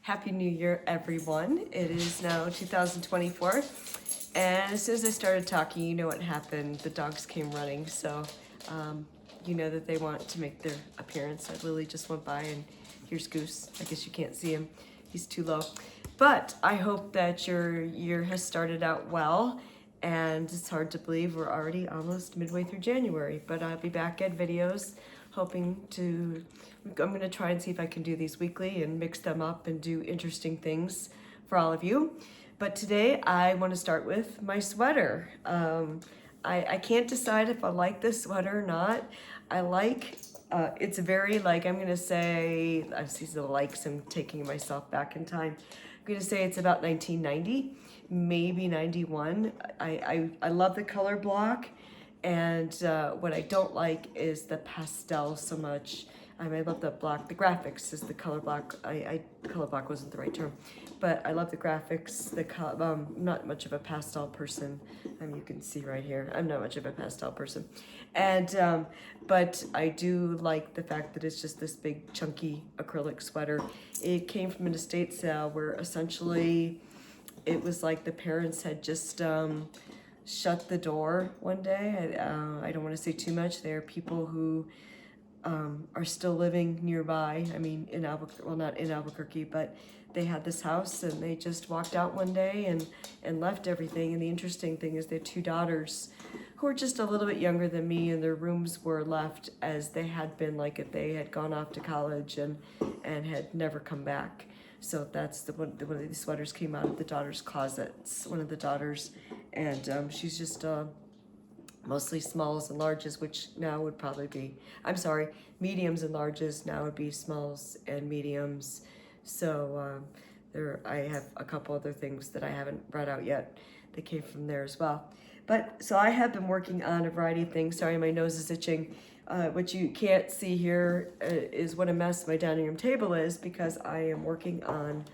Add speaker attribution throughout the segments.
Speaker 1: Happy New Year, everyone. It is now 2024. And as soon as I started talking, you know what happened. The dogs came running. So you know that they want to make their appearance. Lily just went by, and here's Goose. I guess you can't see him. He's too low. But I hope that your year has started out well. And it's hard to believe we're already almost midway through January. But I'll be back at videos I'm going to try and see if I can do these weekly and mix them up and do interesting things for all of you. But today I want to start with my sweater. I can't decide if I like this sweater or not. I like, it's very like, I'm going to say, I see the likes, I'm taking myself back in time. I'm going to say it's about 1990, maybe 91. I love the color block. And what I don't like is the pastel so much. I love the block. The graphics is the color block. Color block wasn't the right term, but I love the graphics. I'm not much of a pastel person. You can see right here, I'm not much of a pastel person. And but I do like the fact that it's just this big chunky acrylic sweater. It came from an estate sale where essentially it was like the parents had just shut the door one day. I don't want to say too much. There are people who are still living nearby. In Albuquerque, well, not in Albuquerque, but they had this house and they just walked out one day and left everything. And the interesting thing is they had two daughters who were just a little bit younger than me, and their rooms were left as they had been, like if they had gone off to college and had never come back. So that's one of these sweaters came out of the daughter's closets, one of the daughters, and she's just mostly smalls and larges, which now would probably be, mediums and larges, now would be smalls and mediums. So I have a couple other things that I haven't brought out yet that came from there as well. But so I have been working on a variety of things. Sorry, my nose is itching. What you can't see here is what a mess my dining room table is, because I am working on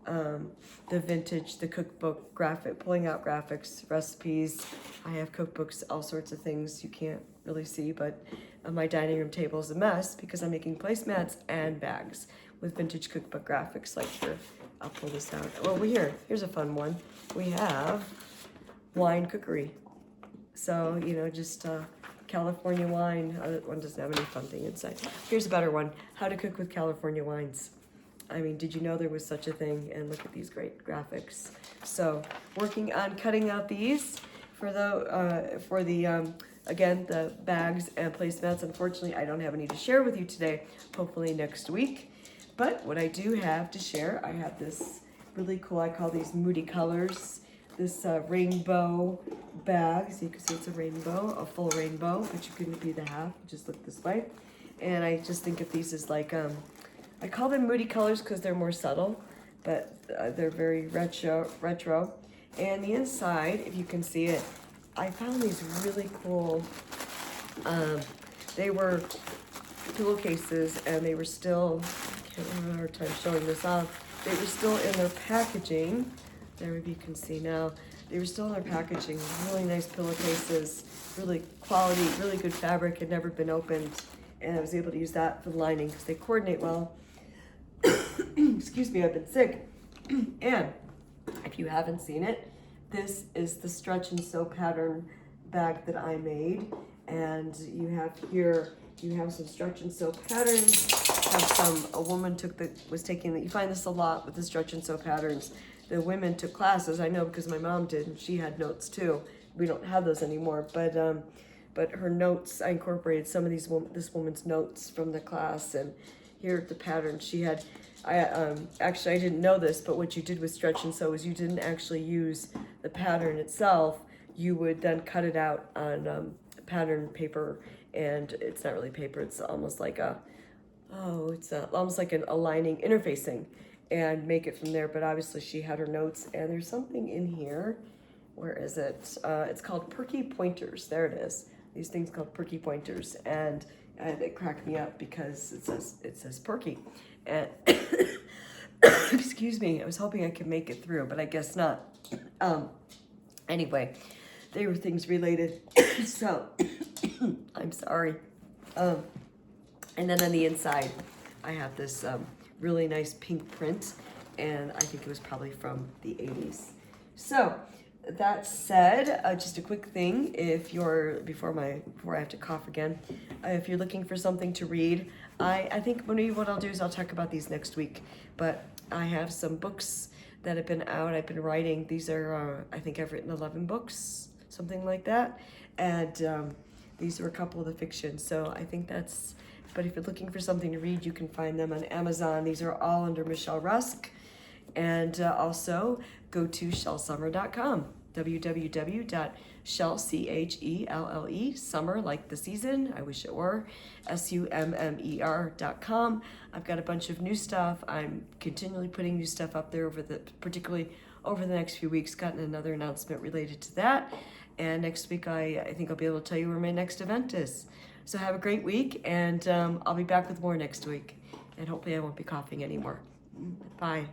Speaker 1: the cookbook pulling out graphics, recipes. I have cookbooks, all sorts of things you can't really see, but my dining room table is a mess because I'm making placemats and bags with vintage cookbook graphics. Like here, I'll pull this out. Well, here's a fun one. We have wine cookery. So, just California wine. One doesn't have any fun thing inside. Here's a better one. How to cook with California wines. Did you know there was such a thing? And look at these great graphics. So, working on cutting out these for the again, the bags and placemats. Unfortunately, I don't have any to share with you today. Hopefully next week. But what I do have to share, I have this really cool, I call these moody colors. This rainbow bag, so you can see it's a rainbow, a full rainbow, but you couldn't be the half, you just look this way. And I just think of these as like, I call them moody colors because they're more subtle, but they're very retro. And the inside, if you can see it, I found these really cool, they were pillowcases, and they were still, I can't remember a hard time showing this off, they were still in their packaging. There, maybe you can see now. They were still in their packaging. Really nice pillowcases, really quality, really good fabric, had never been opened. And I was able to use that for the lining because they coordinate well. Excuse me, I've been sick. And if you haven't seen it, this is the stretch and sew pattern bag that I made. And you have here, you have some stretch and sew patterns. A woman you find this a lot with the stretch and sew patterns. The women took classes, I know because my mom did, and she had notes too. We don't have those anymore, but her notes, I incorporated some of this woman's notes from the class, and here the pattern she had. Actually, I didn't know this, but what you did with stretch and sew is you didn't actually use the pattern itself. You would then cut it out on pattern paper, and it's not really paper. It's almost like almost like an aligning interfacing, and make it from there. But obviously she had her notes, and there's something in here. Where is it? It's called Perky Pointers. There it is. These things called Perky Pointers, and it cracked me up because it says Perky. And excuse me, I was hoping I could make it through, but I guess not. Anyway, they were things related. So I'm sorry. And then on the inside, I have this really nice pink print, and I think it was probably from the 80s. So that said, just a quick thing, if you're, before I have to cough again, if you're looking for something to read, I think maybe what I'll do is I'll talk about these next week, but I have some books that have been out. I've been writing. These are, I think I've written 11 books, something like that, and these are a couple of the fiction, so I think that's, but if you're looking for something to read, you can find them on Amazon. These are all under Michelle Rusk. And also go to shellsummer.com, www.shell, summer like the season, I wish it were, SUMMER.com. I've got a bunch of new stuff. I'm continually putting new stuff up there particularly over the next few weeks, gotten another announcement related to that. And next week, I think I'll be able to tell you where my next event is. So have a great week, and I'll be back with more next week. And hopefully I won't be coughing anymore. Bye.